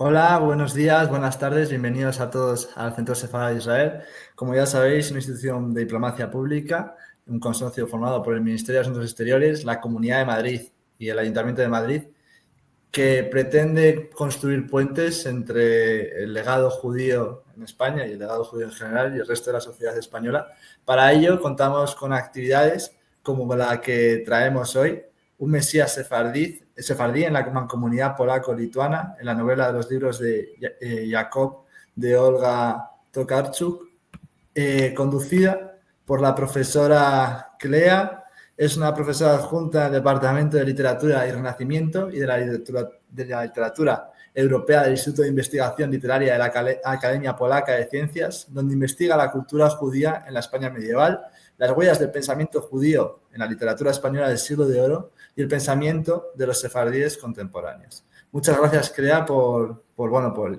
Hola, buenos días, buenas tardes, bienvenidos a todos al Centro Sefarad de Israel. Como ya sabéis, una institución de diplomacia pública, un consorcio formado por el Ministerio de Asuntos Exteriores, la Comunidad de Madrid y el Ayuntamiento de Madrid, que pretende construir puentes entre el legado judío en España y el legado judío en general y el resto de la sociedad española. Para ello contamos con actividades como la que traemos hoy, un Mesías sefardí en la mancomunidad polaco-lituana, en la novela de los libros de Jacob de Olga Tokarczuk, conducida por la profesora Clea. Es una profesora adjunta del Departamento de Literatura y Renacimiento y de la literatura europea del Instituto de Investigación Literaria de la Academia Polaca de Ciencias, donde investiga la cultura judía en la España medieval, las huellas del pensamiento judío en la literatura española del Siglo de Oro y el pensamiento de los sefardíes contemporáneos. Muchas gracias, Clea, por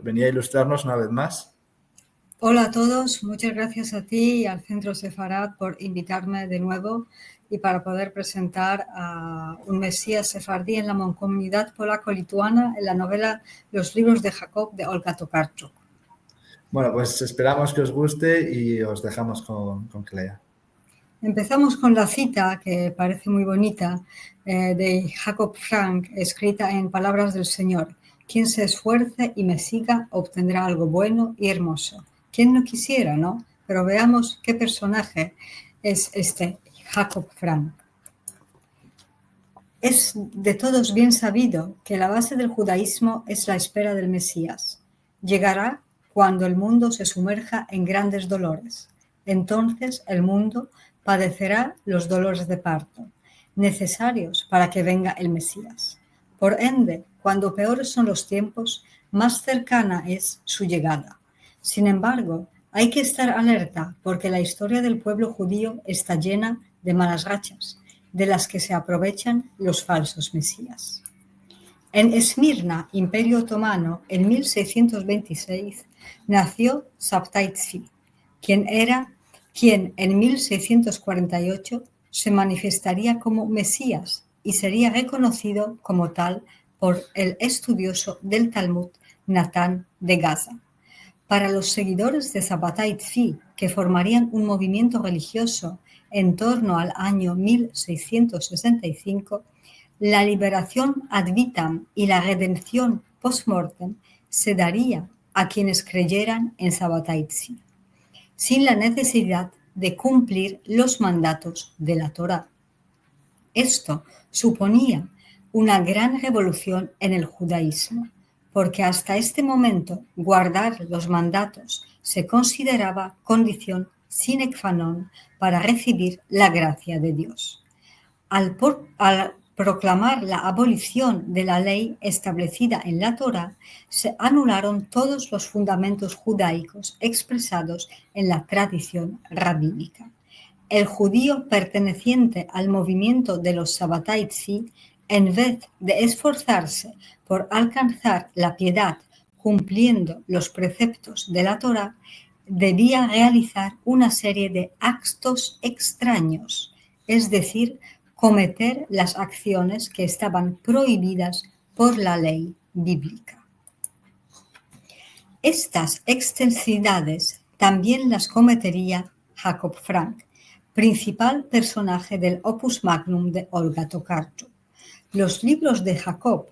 venir a ilustrarnos una vez más. Hola a todos, muchas gracias a ti y al Centro Sefarad por invitarme de nuevo y para poder presentar a un Mesías sefardí en la mancomunidad polaco-lituana en la novela Los libros de Jacob de Olga Tokarczuk. Bueno, pues esperamos que os guste y os dejamos con Clea. Empezamos con la cita, que parece muy bonita, de Jacob Frank, escrita en Palabras del Señor. Quien se esfuerce y me siga obtendrá algo bueno y hermoso. ¿Quién no quisiera, no? Pero veamos qué personaje es este Jacob Frank. Es de todos bien sabido que la base del judaísmo es la espera del Mesías. Llegará cuando el mundo se sumerja en grandes dolores. Entonces el mundo padecerá los dolores de parto, necesarios para que venga el Mesías. Por ende, cuando peores son los tiempos, más cercana es su llegada. Sin embargo, hay que estar alerta porque la historia del pueblo judío está llena de malas rachas, de las que se aprovechan los falsos mesías. En Esmirna, Imperio Otomano, en 1626, nació Sabtai Tzvi, quien en 1648 se manifestaría como Mesías y sería reconocido como tal por el estudioso del Talmud Natán de Gaza. Para los seguidores de Sabbatai Tzvi, que formarían un movimiento religioso en torno al año 1665, la liberación ad vitam y la redención post-mortem se daría a quienes creyeran en Sabbatai Tzvi, sin la necesidad de cumplir los mandatos de la Torá. Esto suponía una gran revolución en el judaísmo, porque hasta este momento guardar los mandatos se consideraba condición sine qua non para recibir la gracia de Dios. Al proclamar la abolición de la ley establecida en la Torá, se anularon todos los fundamentos judaicos expresados en la tradición rabínica. El judío perteneciente al movimiento de los Sabbatai Tzvi, en vez de esforzarse por alcanzar la piedad cumpliendo los preceptos de la Torá, debía realizar una serie de actos extraños, es decir, cometer las acciones que estaban prohibidas por la ley bíblica. Estas excensidades también las cometería Jacob Frank, principal personaje del Opus Magnum de Olga Tokarczuk. Los libros de Jacob,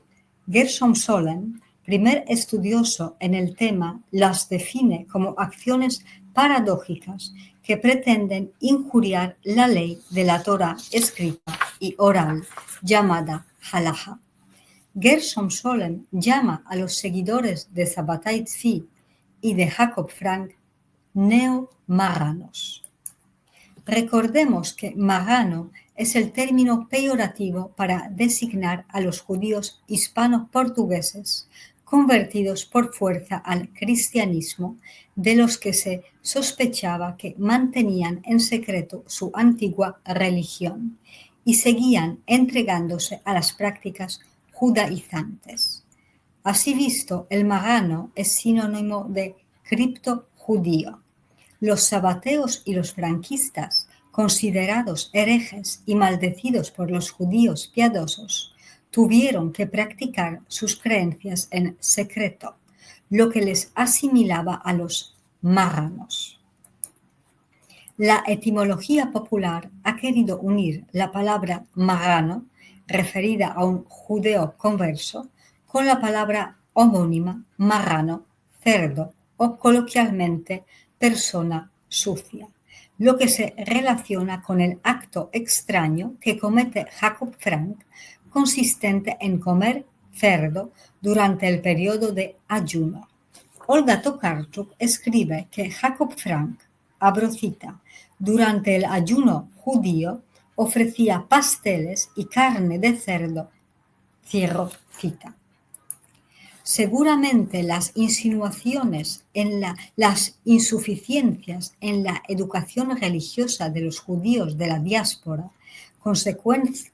Gershom Solem, primer estudioso en el tema, las define como acciones paradójicas que pretenden injuriar la ley de la Torá escrita y oral, llamada Halaja. Gershom Solem llama a los seguidores de Sabbatai Tzvi y de Jacob Frank neo-marranos. Recordemos que marrano es el término peyorativo para designar a los judíos hispano-portugueses convertidos por fuerza al cristianismo, de los que se sospechaba que mantenían en secreto su antigua religión y seguían entregándose a las prácticas judaizantes. Así visto, el marrano es sinónimo de criptojudío. Los sabateos y los franquistas, considerados herejes y maldecidos por los judíos piadosos, tuvieron que practicar sus creencias en secreto, lo que les asimilaba a los marranos. La etimología popular ha querido unir la palabra marrano, referida a un judeo converso, con la palabra homónima marrano, cerdo o coloquialmente persona sucia, lo que se relaciona con el acto extraño que comete Jacob Frank, consistente en comer cerdo durante el periodo de ayuno. Olga Tokarczuk escribe que Jacob Frank, abro cita, durante el ayuno judío ofrecía pasteles y carne de cerdo, cierro cita. Seguramente las insinuaciones las insuficiencias en la educación religiosa de los judíos de la diáspora, consecuencia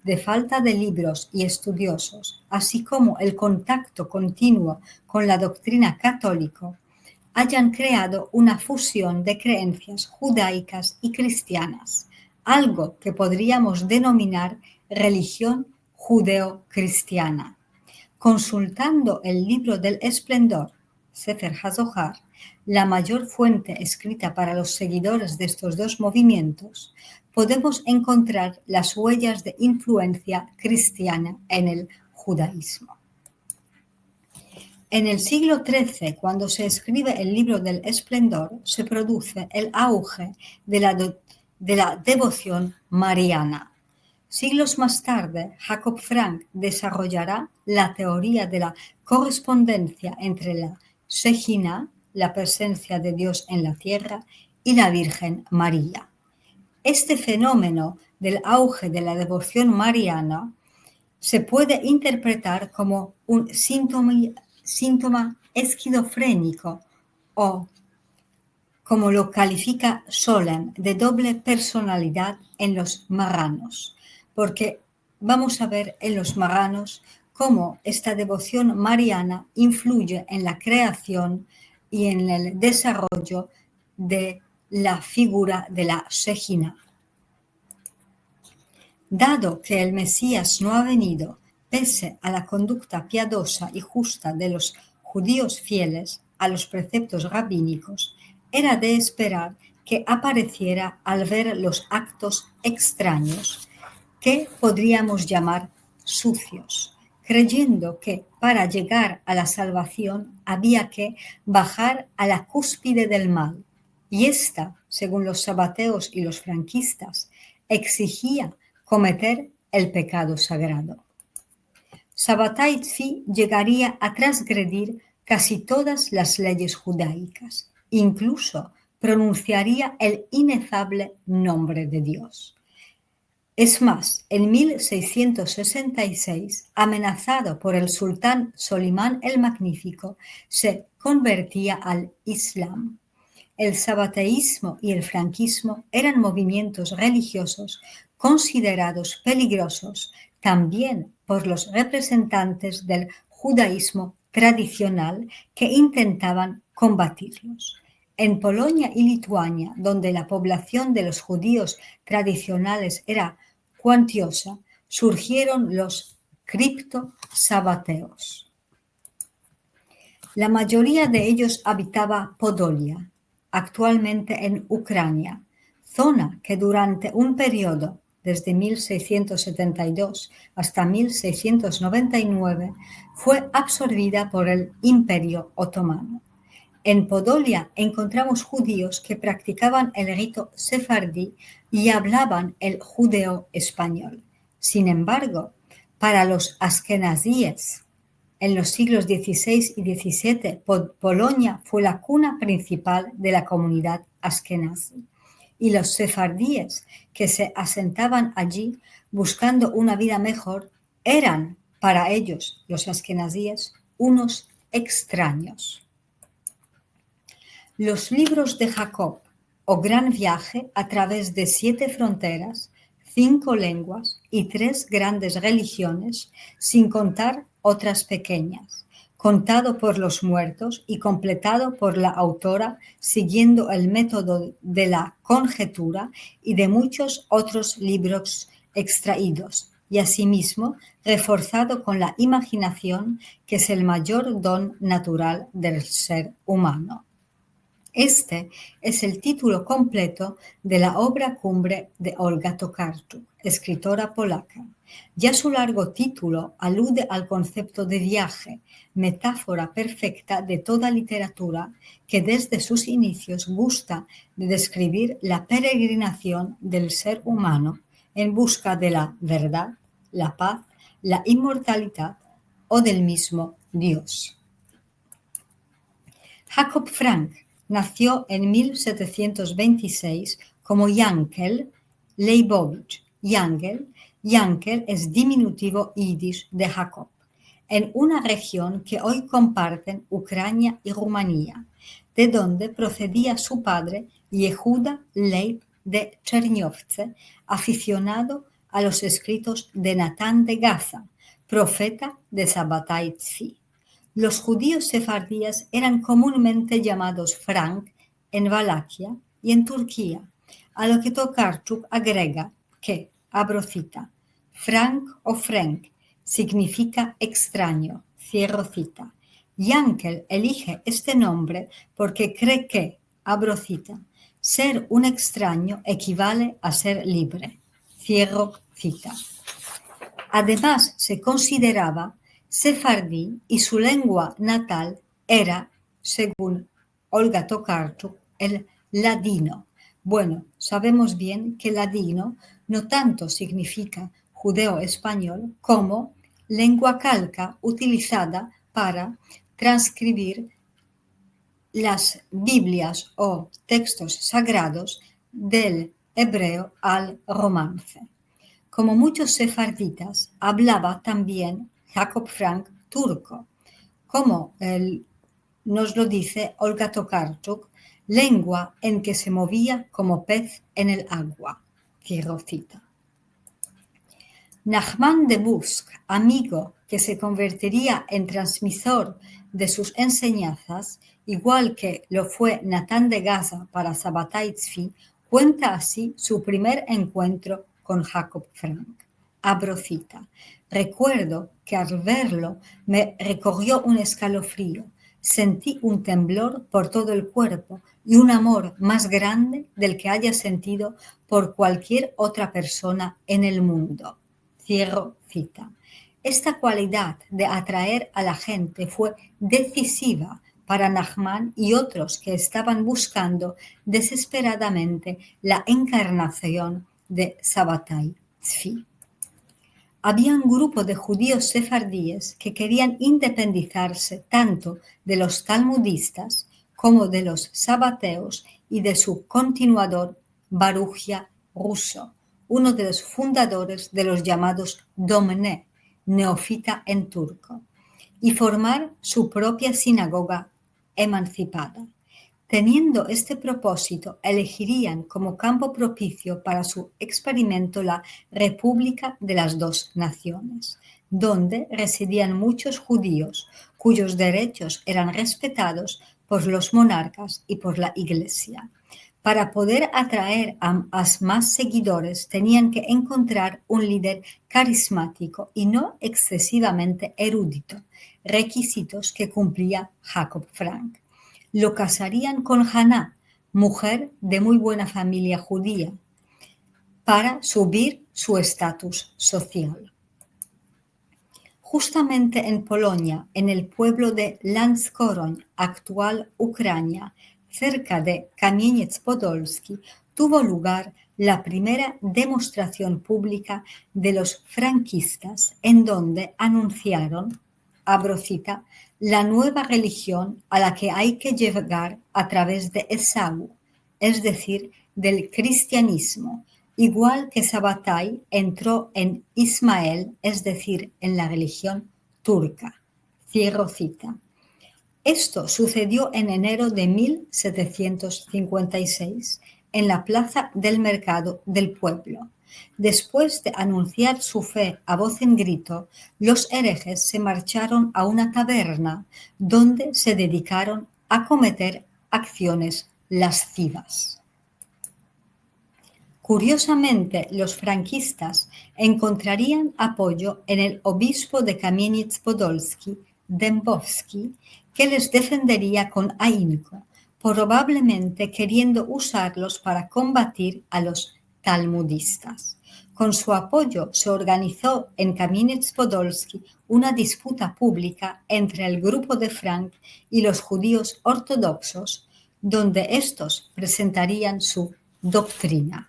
de falta de libros y estudiosos, así como el contacto continuo con la doctrina católica, hayan creado una fusión de creencias judaicas y cristianas, algo que podríamos denominar religión judeo-cristiana. Consultando el libro del esplendor, Sefer HaZohar, la mayor fuente escrita para los seguidores de estos dos movimientos, podemos encontrar las huellas de influencia cristiana en el judaísmo. En el siglo XIII, cuando se escribe el libro del esplendor, se produce el auge de la devoción mariana. Siglos más tarde, Jacob Frank desarrollará la teoría de la correspondencia entre la Shejina, la presencia de Dios en la tierra, y la Virgen María. Este fenómeno del auge de la devoción mariana se puede interpretar como un síntoma esquizofrénico o, como lo califica Solem, de doble personalidad en los marranos, porque vamos a ver en los marranos cómo esta devoción mariana influye en la creación y en el desarrollo de la figura de la Shejina. Dado que el Mesías no ha venido, pese a la conducta piadosa y justa de los judíos fieles a los preceptos rabínicos, era de esperar que apareciera al ver los actos extraños que podríamos llamar sucios, creyendo que para llegar a la salvación había que bajar a la cúspide del mal. Y esta, según los sabateos y los franquistas, exigía cometer el pecado sagrado. Sabbatai Tzvi llegaría a transgredir casi todas las leyes judaicas, incluso pronunciaría el inefable nombre de Dios. Es más, en 1666, amenazado por el sultán Solimán el Magnífico, se convertía al Islam. El sabateísmo y el franquismo eran movimientos religiosos considerados peligrosos también por los representantes del judaísmo tradicional que intentaban combatirlos. En Polonia y Lituania, donde la población de los judíos tradicionales era cuantiosa, surgieron los cripto-sabateos. La mayoría de ellos habitaba Podolia, actualmente en Ucrania, zona que durante un periodo, desde 1672 hasta 1699, fue absorbida por el Imperio Otomano. En Podolia encontramos judíos que practicaban el rito sefardí y hablaban el judeo español. Sin embargo, para los askenazíes, en los siglos XVI y XVII, Polonia fue la cuna principal de la comunidad askenazí. Y los sefardíes que se asentaban allí buscando una vida mejor eran, para ellos, los askenazíes, unos extraños. Los libros de Jacob, o Gran Viaje a través de 7 fronteras, 5 lenguas y 3 grandes religiones, sin contar otras pequeñas, contado por los muertos y completado por la autora siguiendo el método de la conjetura y de muchos otros libros extraídos, y asimismo reforzado con la imaginación, que es el mayor don natural del ser humano. Este es el título completo de la obra cumbre de Olga Tokarczuk, escritora polaca. Ya su largo título alude al concepto de viaje, metáfora perfecta de toda literatura que desde sus inicios gusta de describir la peregrinación del ser humano en busca de la verdad, la paz, la inmortalidad o del mismo Dios. Jacob Frank nació en 1726 como Jankel Leibowitz. Jankel es diminutivo yiddish de Jacob, en una región que hoy comparten Ucrania y Rumanía, de donde procedía su padre Yehuda Leib de Cherniovce, aficionado a los escritos de Natán de Gaza, profeta de Sabbatai Tzvi. Los judíos sefardíes eran comúnmente llamados Frank en Valaquia y en Turquía, a lo que Tokarczuk agrega que, abro cita, Frank o Frank significa extraño, cierro cita. Jankel elige este nombre porque cree que, abro cita, ser un extraño equivale a ser libre, cierro cita. Además, se consideraba sefardí y su lengua natal era, según Olga Tokarczuk, el ladino. Bueno, sabemos bien que ladino no tanto significa judeo-español como lengua calca utilizada para transcribir las Biblias o textos sagrados del hebreo al romance. Como muchos sefarditas, hablaba también Jacob Frank turco, como nos lo dice Olga Tokarczuk, lengua en que se movía como pez en el agua. Cierro cita. Nachman de Busk, amigo que se convertiría en transmisor de sus enseñanzas, igual que lo fue Natán de Gaza para Sabbatai Tzvi, cuenta así su primer encuentro con Jacob Frank. Abro cita. Recuerdo que al verlo me recorrió un escalofrío. Sentí un temblor por todo el cuerpo y un amor más grande del que haya sentido por cualquier otra persona en el mundo. Cierro cita. Esta cualidad de atraer a la gente fue decisiva para Nachman y otros que estaban buscando desesperadamente la encarnación de Sabbatai Tzvi. Había un grupo de judíos sefardíes que querían independizarse tanto de los talmudistas como de los sabateos y de su continuador Baruchia Russo, uno de los fundadores de los llamados Domne, neófita en turco, y formar su propia sinagoga emancipada. Teniendo este propósito, elegirían como campo propicio para su experimento la República de las Dos Naciones, donde residían muchos judíos cuyos derechos eran respetados por los monarcas y por la Iglesia. Para poder atraer a más seguidores tenían que encontrar un líder carismático y no excesivamente erudito, requisitos que cumplía Jacob Frank. Lo casarían con Haná, mujer de muy buena familia judía, para subir su estatus social. Justamente en Polonia, en el pueblo de Lanskoroń, actual Ucrania, cerca de Kamieniec-Podolski, tuvo lugar la primera demostración pública de los franquistas, en donde anunciaron, abro cita, la nueva religión a la que hay que llegar a través de Esaú, es decir, del cristianismo, igual que Sabbatai entró en Ismael, es decir, en la religión turca. Cierro cita. Esto sucedió en enero de 1756 en la plaza del mercado del pueblo. Después de anunciar su fe a voz en grito, los herejes se marcharon a una taberna donde se dedicaron a cometer acciones lascivas. Curiosamente, los franquistas encontrarían apoyo en el obispo de Kamieniec-Podolski, Dębowski, que les defendería con ahínco, probablemente queriendo usarlos para combatir a los talmudistas. Con su apoyo se organizó en Kamieniec-Podolski una disputa pública entre el grupo de Frank y los judíos ortodoxos, donde estos presentarían su doctrina.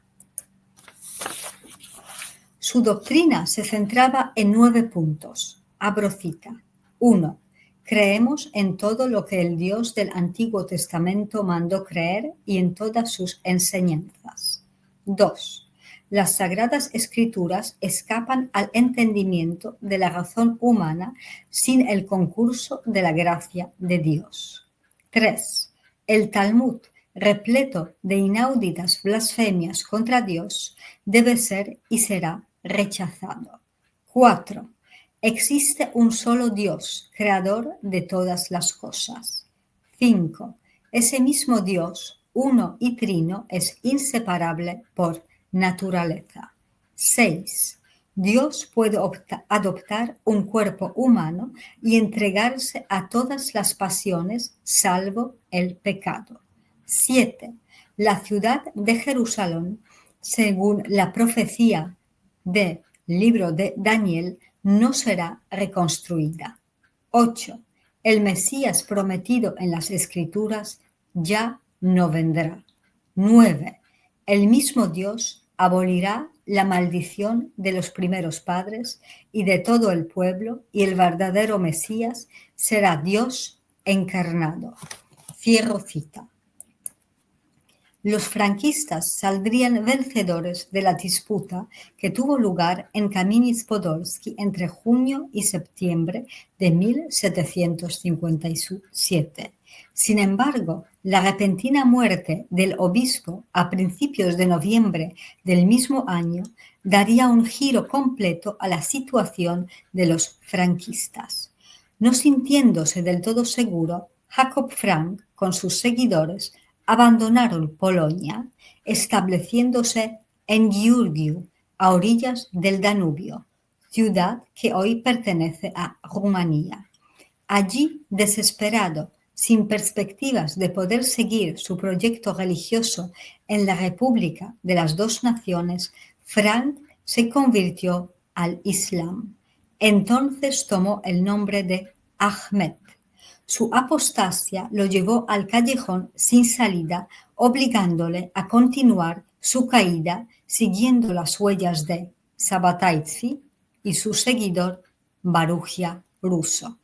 Su doctrina se centraba en 9 puntos. Abro cita. 1. Creemos en todo lo que el Dios del Antiguo Testamento mandó creer y en todas sus enseñanzas. 2. Las Sagradas Escrituras escapan al entendimiento de la razón humana sin el concurso de la gracia de Dios. 3. El Talmud, repleto de inauditas blasfemias contra Dios, debe ser y será rechazado. 4. Existe un solo Dios, creador de todas las cosas. 5. Ese mismo Dios, uno y trino, es inseparable por naturaleza. 6. Dios puede adoptar un cuerpo humano y entregarse a todas las pasiones salvo el pecado. 7. La ciudad de Jerusalén, según la profecía del libro de Daniel, no será reconstruida. 8. El Mesías prometido en las Escrituras ya no vendrá. 9. El mismo Dios abolirá la maldición de los primeros padres y de todo el pueblo, y el verdadero Mesías será Dios encarnado. Cierro cita. Los franquistas saldrían vencedores de la disputa que tuvo lugar en Kamieniec-Podolski entre junio y septiembre de 1757. Sin embargo, la repentina muerte del obispo a principios de noviembre del mismo año daría un giro completo a la situación de los franquistas. No sintiéndose del todo seguro, Jacob Frank, con sus seguidores, abandonaron Polonia, estableciéndose en Giurgiu, a orillas del Danubio, ciudad que hoy pertenece a Rumanía. Allí, desesperado, sin perspectivas de poder seguir su proyecto religioso en la República de las Dos Naciones, Frank se convirtió al Islam. Entonces tomó el nombre de Ahmed. Su apostasia lo llevó al callejón sin salida, obligándole a continuar su caída siguiendo las huellas de Sabataitsi y su seguidor Baruchia Russo.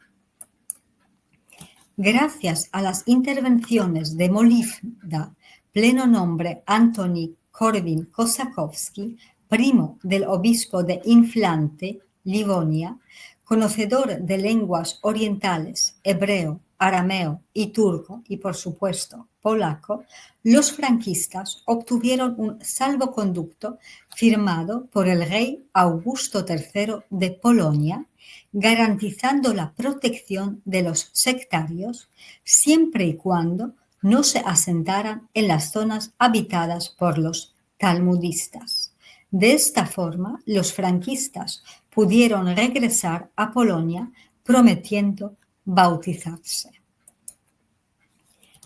Gracias a las intervenciones de Molivda, pleno nombre Antoni Korwin-Kosakowski, primo del obispo de Inflante, Livonia, conocedor de lenguas orientales, hebreo, arameo y turco, y por supuesto polaco, los franquistas obtuvieron un salvoconducto firmado por el rey Augusto III de Polonia, garantizando la protección de los sectarios siempre y cuando no se asentaran en las zonas habitadas por los talmudistas. De esta forma, los franquistas pudieron regresar a Polonia prometiendo bautizarse.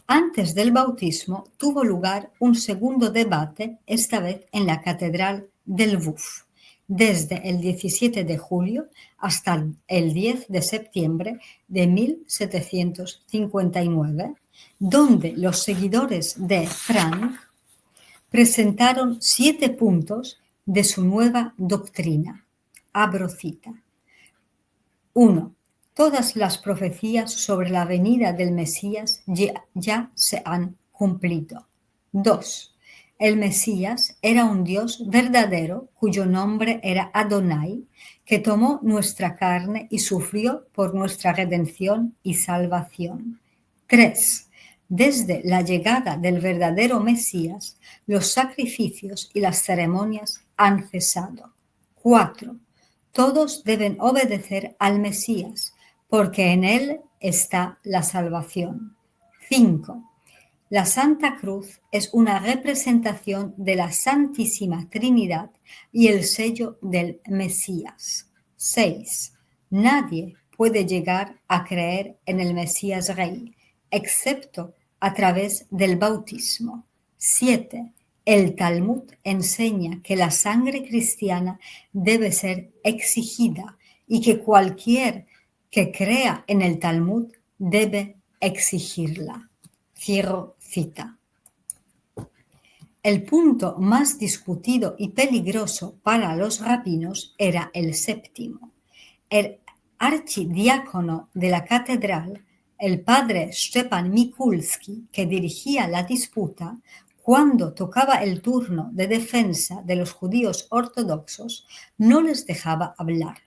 Antes del bautismo tuvo lugar un segundo debate, esta vez en la Catedral de Lwów, desde el 17 de julio hasta el 10 de septiembre de 1759, donde los seguidores de Frank presentaron 7 puntos de su nueva doctrina. Abro cita. 1. Todas las profecías sobre la venida del Mesías ya se han cumplido. 2. El Mesías era un Dios verdadero cuyo nombre era Adonai, que tomó nuestra carne y sufrió por nuestra redención y salvación. 3. Desde la llegada del verdadero Mesías, los sacrificios y las ceremonias han cesado. 4. Todos deben obedecer al Mesías, porque en él está la salvación. 5. La Santa Cruz es una representación de la Santísima Trinidad y el sello del Mesías. 6. Nadie puede llegar a creer en el Mesías Rey, excepto a través del bautismo. 7. El Talmud enseña que la sangre cristiana debe ser exigida y que cualquier que crea en el Talmud debe exigirla. Cierro cita. El punto más discutido y peligroso para los rabinos era el séptimo. El archidiácono de la catedral, el padre Stepan Mikulski, que dirigía la disputa, cuando tocaba el turno de defensa de los judíos ortodoxos, no les dejaba hablar.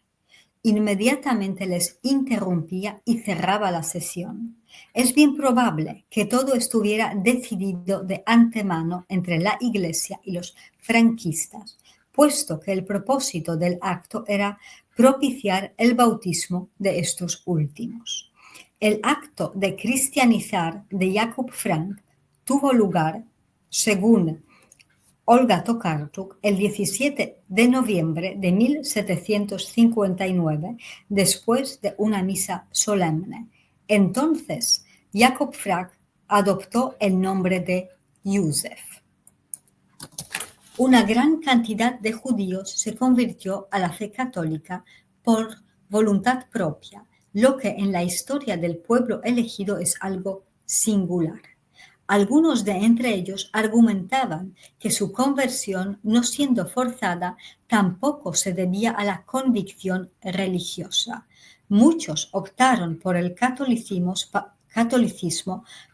Inmediatamente les interrumpía y cerraba la sesión. Es bien probable que todo estuviera decidido de antemano entre la Iglesia y los franquistas, puesto que el propósito del acto era propiciar el bautismo de estos últimos. El acto de cristianizar de Jacob Frank tuvo lugar, según Olga Tokarczuk, el 17 de noviembre de 1759, después de una misa solemne. Entonces, Jacob Frank adoptó el nombre de Yusef. Una gran cantidad de judíos se convirtió a la fe católica por voluntad propia, lo que en la historia del pueblo elegido es algo singular. Algunos de entre ellos argumentaban que su conversión, no siendo forzada, tampoco se debía a la convicción religiosa. Muchos optaron por el catolicismo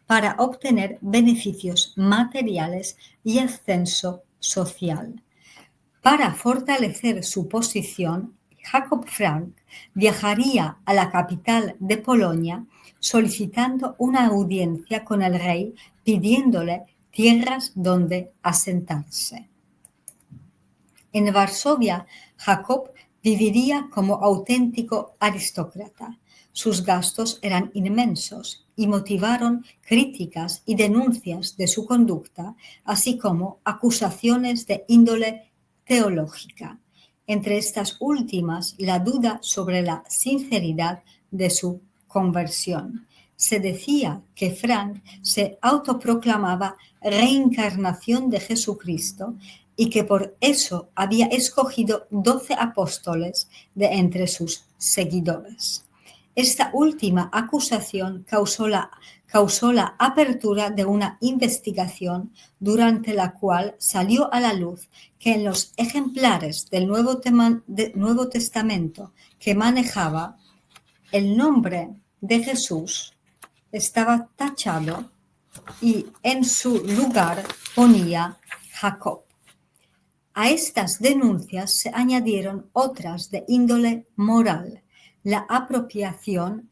para obtener beneficios materiales y ascenso social. Para fortalecer su posición, Jacob Frank viajaría a la capital de Polonia solicitando una audiencia con el rey, pidiéndole tierras donde asentarse. En Varsovia, Jacob viviría como auténtico aristócrata. Sus gastos eran inmensos y motivaron críticas y denuncias de su conducta, así como acusaciones de índole teológica. Entre estas últimas, la duda sobre la sinceridad de su conversión. Se decía que Frank se autoproclamaba reencarnación de Jesucristo y que por eso había escogido 12 apóstoles de entre sus seguidores. Esta última acusación causó la apertura de una investigación durante la cual salió a la luz que en los ejemplares del Nuevo Testamento que manejaba, el nombre de Jesús estaba tachado y en su lugar ponía Jacob. A estas denuncias se añadieron otras de índole moral, la apropiación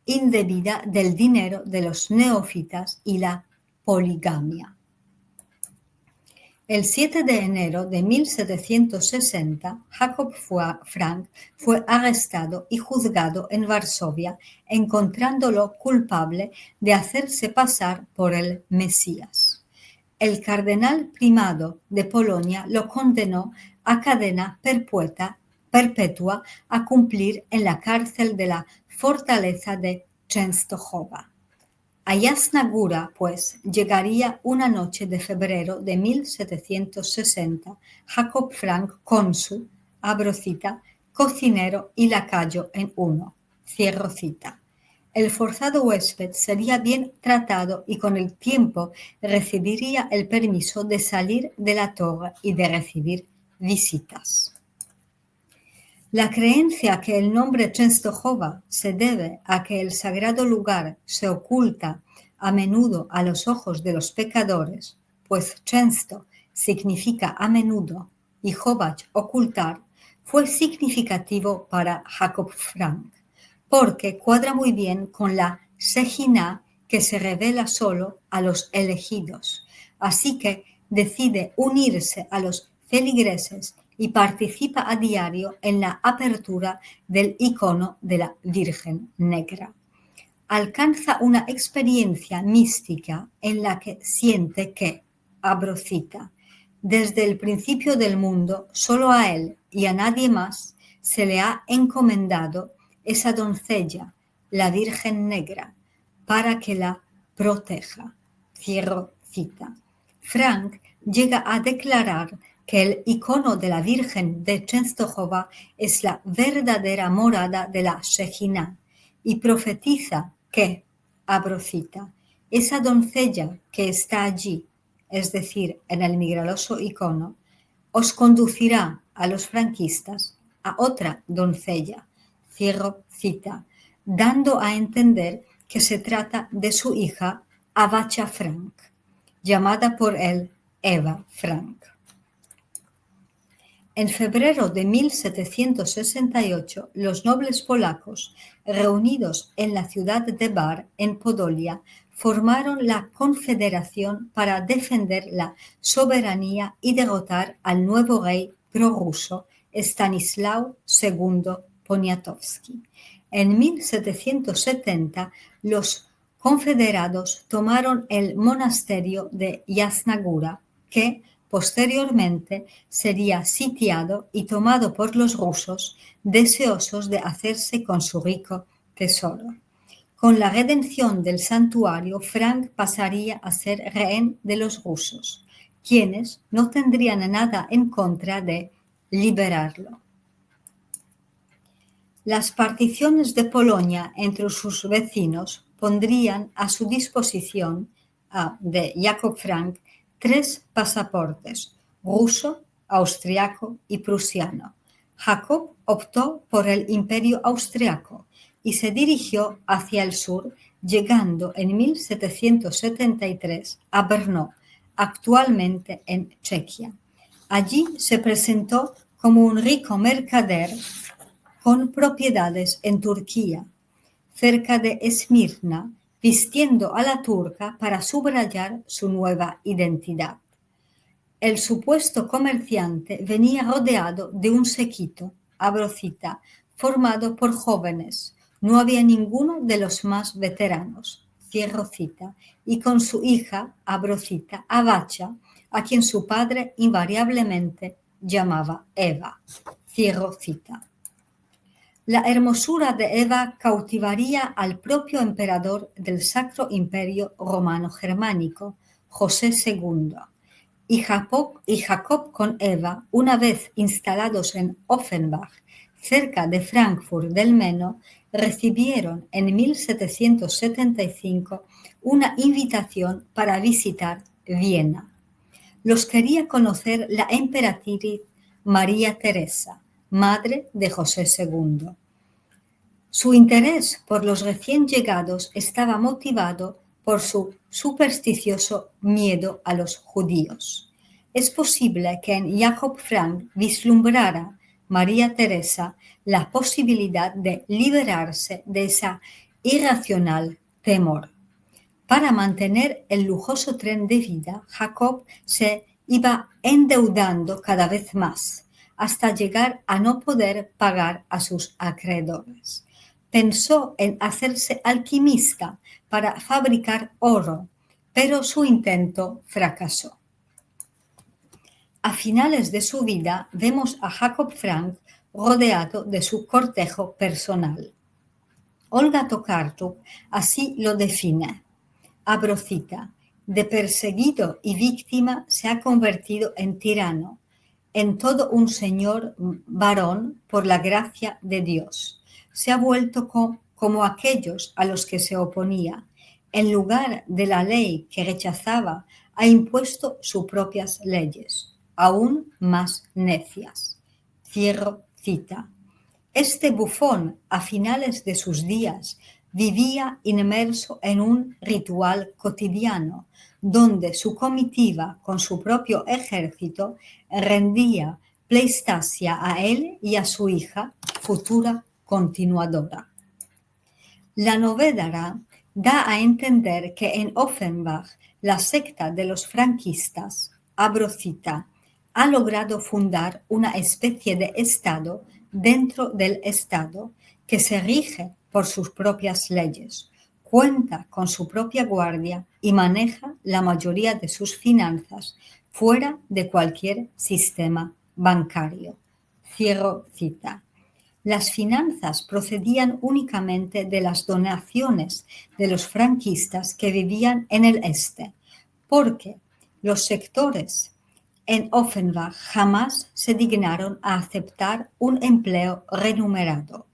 indebida del dinero de los neófitas y la poligamia. El 7 de enero de 1760, Jacob Frank fue arrestado y juzgado en Varsovia, encontrándolo culpable de hacerse pasar por el Mesías. El cardenal primado de Polonia lo condenó a cadena perpetua a cumplir en la cárcel de la fortaleza de Częstochowa. A Jasna Góra, pues, llegaría una noche de febrero de 1760 Jacob Frank, cónsul, abro cita, cocinero y lacayo en uno, cierro cita. El forzado huésped sería bien tratado y con el tiempo recibiría el permiso de salir de la torre y de recibir visitas. La creencia que el nombre Częstochowa se debe a que el sagrado lugar se oculta a menudo a los ojos de los pecadores, pues Często significa a menudo y Chować ocultar, fue significativo para Jacob Frank, porque cuadra muy bien con la Shejina que se revela solo a los elegidos. Así que decide unirse a los feligreses y participa a diario en la apertura del icono de la Virgen Negra. alcanza una experiencia mística en la que siente que, abro cita, desde el principio del mundo, solo a él y a nadie más se le ha encomendado esa doncella, la Virgen Negra, para que la proteja. Cierro cita. Frank llega a declarar que el icono de la Virgen de Częstochowa es la verdadera morada de la Shejina y profetiza que, abro cita, esa doncella que está allí, es decir, en el milagroso icono, os conducirá a los franquistas a otra doncella, cierro cita, dando a entender que se trata de su hija Abacha Frank, llamada por él Eva Frank. En febrero de 1768, los nobles polacos, reunidos en la ciudad de Bar, en Podolia, formaron la Confederación para defender la soberanía y derrotar al nuevo rey prorruso Stanislao II Poniatowski. En 1770, los confederados tomaron el monasterio de Jasna Góra, que posteriormente sería sitiado y tomado por los rusos, deseosos de hacerse con su rico tesoro. Con la redención del santuario, Frank pasaría a ser rehén de los rusos, quienes no tendrían nada en contra de liberarlo. Las particiones de Polonia entre sus vecinos pondrían a su disposición de Jacob Frank 3 pasaportes, ruso, austriaco y prusiano. Jacob optó por el Imperio austriaco y se dirigió hacia el sur, llegando en 1773 a Brno, actualmente en Chequia. Allí se presentó como un rico mercader con propiedades en Turquía, cerca de Esmirna, vistiendo a la turca para subrayar su nueva identidad. El supuesto comerciante venía rodeado de un séquito, abro cita, formado por jóvenes. No había ninguno de los más veteranos, cierro cita, y con su hija, abro cita, Abacha, a quien su padre invariablemente llamaba Eva, cierro cita. La hermosura de Eva cautivaría al propio emperador del Sacro Imperio Romano Germánico, José II, y Jacob con Eva, una vez instalados en Offenbach, cerca de Frankfurt del Meno, recibieron en 1775 una invitación para visitar Viena. Los quería conocer la emperatriz María Teresa, madre de José II. Su interés por los recién llegados estaba motivado por su supersticioso miedo a los judíos. Es posible que en Jacob Frank vislumbrara María Teresa la posibilidad de liberarse de esa irracional temor. Para mantener el lujoso tren de vida, Jacob se iba endeudando cada vez más, hasta llegar a no poder pagar a sus acreedores. Pensó en hacerse alquimista para fabricar oro, pero su intento fracasó. A finales de su vida vemos a Jacob Frank rodeado de su cortejo personal. Olga Tokarczuk así lo define. Abro cita, de perseguido y víctima se ha convertido en tirano, en todo un señor varón por la gracia de Dios. Se ha vuelto como aquellos a los que se oponía. En lugar de la ley que rechazaba, ha impuesto sus propias leyes, aún más necias. Cierro cita. Este bufón, a finales de sus días, vivía inmerso en un ritual cotidiano, donde su comitiva con su propio ejército rendía pleistasia a él y a su hija, futura continuadora. La novedad da a entender que en Offenbach la secta de los franquistas, abro cita, ha logrado fundar una especie de Estado dentro del Estado que se rige por sus propias leyes, cuenta con su propia guardia y maneja la mayoría de sus finanzas fuera de cualquier sistema bancario. Cierro cita. Las finanzas procedían únicamente de las donaciones de los franquistas que vivían en el este, porque los sectores en Offenbach jamás se dignaron a aceptar un empleo remunerado.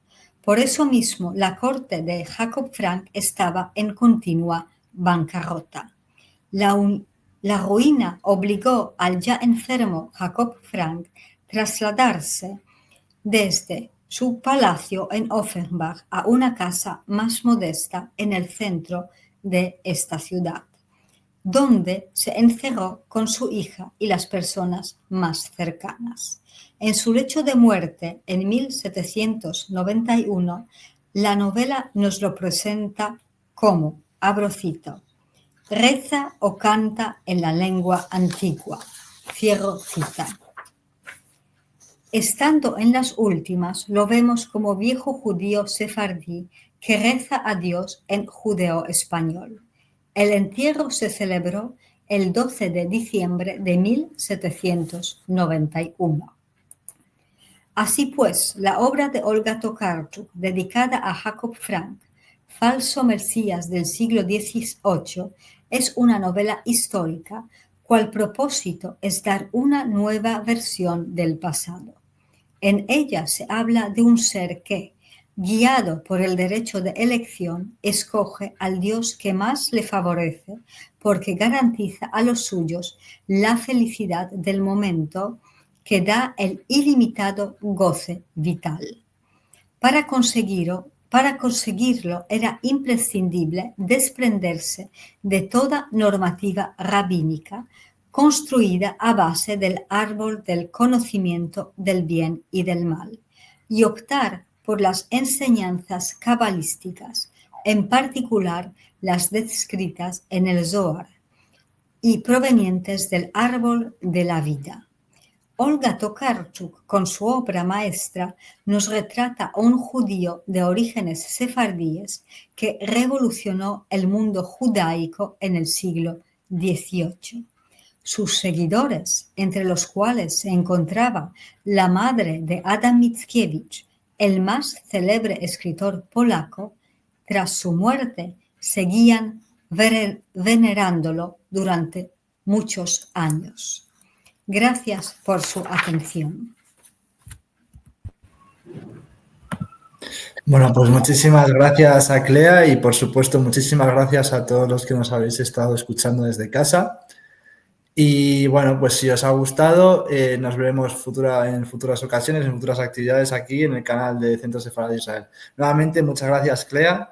Por eso mismo, la corte de Jacob Frank estaba en continua bancarrota. La ruina obligó al ya enfermo Jacob Frank a trasladarse desde su palacio en Offenbach a una casa más modesta en el centro de esta ciudad, donde se encerró con su hija y las personas más cercanas. En su lecho de muerte, en 1791, la novela nos lo presenta como, abro cito, reza o canta en la lengua antigua, cierro cita. Estando en las últimas, lo vemos como viejo judío sefardí que reza a Dios en judeo-español. El entierro se celebró el 12 de diciembre de 1791. Así pues, la obra de Olga Tokarczuk, dedicada a Jacob Frank, falso mesías del siglo XVIII, es una novela histórica, cual propósito es dar una nueva versión del pasado. En ella se habla de un ser que, guiado por el derecho de elección, escoge al Dios que más le favorece porque garantiza a los suyos la felicidad del momento que da el ilimitado goce vital. Para conseguirlo era imprescindible desprenderse de toda normativa rabínica construida a base del árbol del conocimiento del bien y del mal, y optar por las enseñanzas cabalísticas, en particular las descritas en el Zohar y provenientes del árbol de la vida. Olga Tokarczuk, con su obra maestra, nos retrata a un judío de orígenes sefardíes que revolucionó el mundo judaico en el siglo XVIII. Sus seguidores, entre los cuales se encontraba la madre de Adam Mickiewicz, el más célebre escritor polaco, tras su muerte seguían venerándolo durante muchos años. Gracias por su atención. Bueno, pues muchísimas gracias a Clea y por supuesto muchísimas gracias a todos los que nos habéis estado escuchando desde casa. Y bueno, pues si os ha gustado, nos veremos en futuras ocasiones, en futuras actividades aquí en el canal de Centro Sefarad de Israel. Nuevamente, muchas gracias, Clea.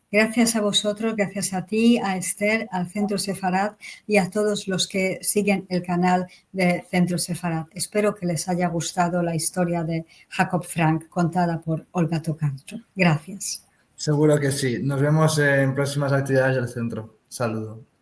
Gracias a vosotros, gracias a ti, a Esther, al Centro Sefarad y a todos los que siguen el canal de Centro Sefarad. Espero que les haya gustado la historia de Jacob Frank contada por Olga Tokarczuk. Gracias. Seguro que sí. Nos vemos en próximas actividades del centro. Saludos.